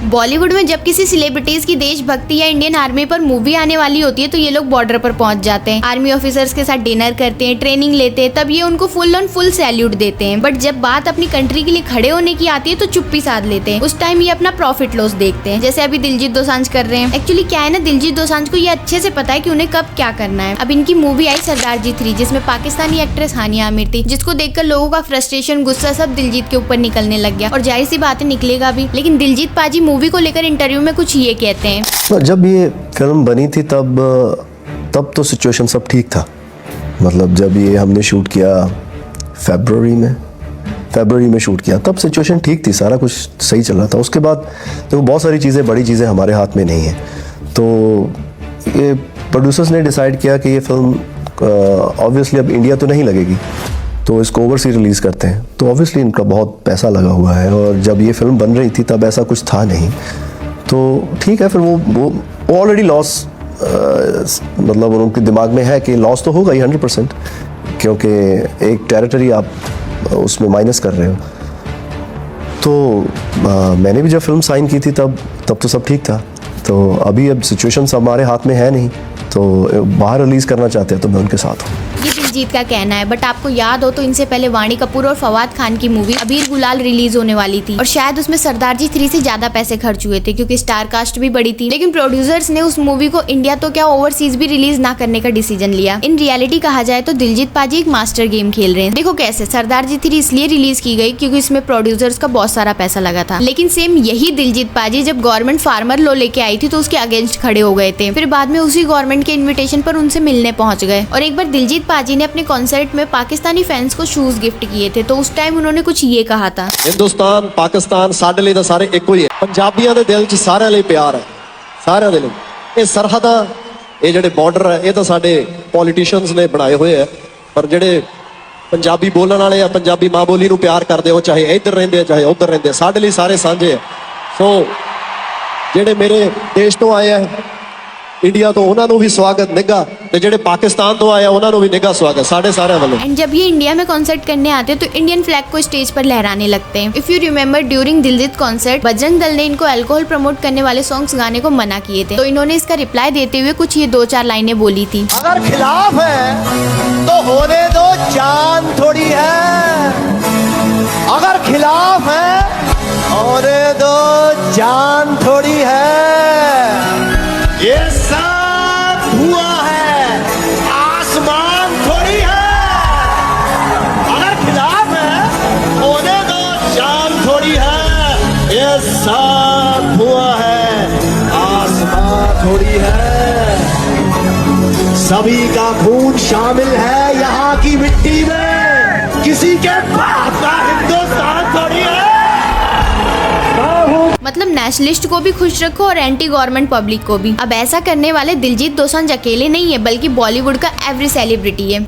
बॉलीवुड में जब किसी सेलिब्रिटीज की देशभक्ति या इंडियन आर्मी पर मूवी आने वाली होती है तो ये लोग बॉर्डर पर पहुंच जाते हैं, आर्मी ऑफिसर्स के साथ डिनर करते हैं, ट्रेनिंग लेते हैं, तब ये उनको फुल ऑन फुल सैल्यूट देते हैं। बट जब बात अपनी कंट्री के लिए खड़े होने की आती है तो चुप्पी साध लेते हैं। उस टाइम ये अपना प्रॉफिट लॉस देखते हैं, जैसे अभी दिलजीत दोसांझ कर रहे हैं। एक्चुअली क्या है ना, दिलजीत दोसांझ को ये अच्छे से पता है कि उन्हें कब क्या करना है। अब इनकी मूवी आई सरदार जी 3, जिसमें पाकिस्तानी एक्ट्रेस हानिया आमिर थी, जिसको देखकर लोगों का फ्रस्ट्रेशन, गुस्सा सब दिलजीत के ऊपर निकलने लग गया, और जाहिर सी बात है निकलेगा भी। लेकिन दिलजीत पाजी मूवी को लेकर इंटरव्यू में कुछ ये कहते हैं। जब ये फिल्म बनी थी तब तो सिचुएशन सब ठीक था। मतलब जब ये हमने शूट किया फरवरी में शूट किया, तब सिचुएशन ठीक थी, सारा कुछ सही चल रहा था। उसके बाद तो बहुत सारी चीज़ें, बड़ी चीज़ें हमारे हाथ में नहीं है। तो ये प्रोड्यूसर्स ने डिसाइड किया कि ये फिल्म ऑब्वियसली अब इंडिया तो नहीं लगेगी, तो इसको ओवरसीज रिलीज़ करते हैं। तो ऑब्वियसली इनका बहुत पैसा लगा हुआ है, और जब ये फिल्म बन रही थी तब ऐसा कुछ था नहीं। तो ठीक है, फिर वो ऑलरेडी लॉस, मतलब उनके दिमाग में है कि लॉस तो होगा ही 100%, क्योंकि एक टेरिटरी आप उसमें माइनस कर रहे हो। तो मैंने भी जब फिल्म साइन की थी तब तो सब ठीक था। तो अभी अब सिचुएशन हमारे हाथ में है नहीं, तो बाहर रिलीज़ करना चाहते हैं तो मैं उनके साथ हूँ। ये दिलजीत का कहना है। बट आपको याद हो तो इनसे पहले वाणी कपूर और फवाद खान की मूवी अबीर गुलाल रिलीज होने वाली थी, और शायद उसमें सरदार जी 3 से ज्यादा पैसे खर्च हुए थे, क्योंकि स्टार कास्ट भी बड़ी थी। लेकिन प्रोड्यूसर्स ने उस मूवी को इंडिया तो क्या ओवरसीज भी रिलीज ना करने का डिसीजन लिया। इन रियलिटी कहा जाए तो दिलजीत पाजी एक मास्टर गेम खेल रहे हैं। देखो कैसे, सरदार जी 3 इसलिए रिलीज की गई क्योंकि इसमें प्रोड्यूसर्स का बहुत सारा पैसा लगा था। लेकिन सेम यही दिलजीत पाजी जब गवर्नमेंट फार्मर लॉ लेके आई थी तो उसके अगेंस्ट खड़े हो गए थे। फिर बाद में उसी गवर्नमेंट के इन्विटेशन पर उनसे मिलने पहुंच गए, और एक बार दिलजीत पाजी ने अपने कॉन्सर्ट में पाकिस्तानी फैंस को शूज गिफ्ट किए थे। तो उस टाइम उन्होंने कुछ ये कहा था, हिंदुस्तान पाकिस्तान साडे लिए सारे एक ही है, पंजाबियों के दिल च सारे लिए प्यार है, सारे दिल। ये सरहदां, ये जेडे बॉर्डर है, ये तो साडे पॉलिटिशियंस ने बनाए हुए है, पर जेडे पंजाबी बोलने वाले या पंजाबी मां बोली नूं प्यार करते हो, चाहे इधर रहिंदे चाहे उधर रहिंदे, साडे लिए सारे सांझे है। सो जेडे मेरे देश तो आए हैं इंडिया तो उन्होंने भी स्वागत निगा, ते जेडे पाकिस्तान तो आया उन्होंने भी निगा स्वागत, साढ़े सारे वालों। एंड जब ये इंडिया में कॉन्सर्ट करने आते हैं तो इंडियन फ्लैग को स्टेज पर लहराने लगते हैं। If you remember, during Diljit concert Bajrang Dal ने इनको अल्कोहल प्रमोट करने वाले सॉन्ग्स गाने को मना किए थे। तो इन्होंने इसका रिप्लाई देते हुए कुछ ये 2-4 लाइनें बोली थी। अगर खिलाफ है तो होने दो, जान थोड़ी है। अगर खिलाफ है होने दो, जान थोड़ी है। ये सब हुआ है, आसमान थोड़ी है। अगर खिलाफ है होने दो, जान थोड़ी है। ये सब हुआ है, आसमान थोड़ी है। सभी का खून शामिल है यहाँ की मिट्टी में, किसी के बाप का हिंदुस्तान थोड़ी है। मतलब नेशनलिस्ट को भी खुश रखो और एंटी गवर्नमेंट पब्लिक को भी। अब ऐसा करने वाले दिलजीत दोसांझ अकेले नहीं है, बल्कि बॉलीवुड का एवरी सेलिब्रिटी है।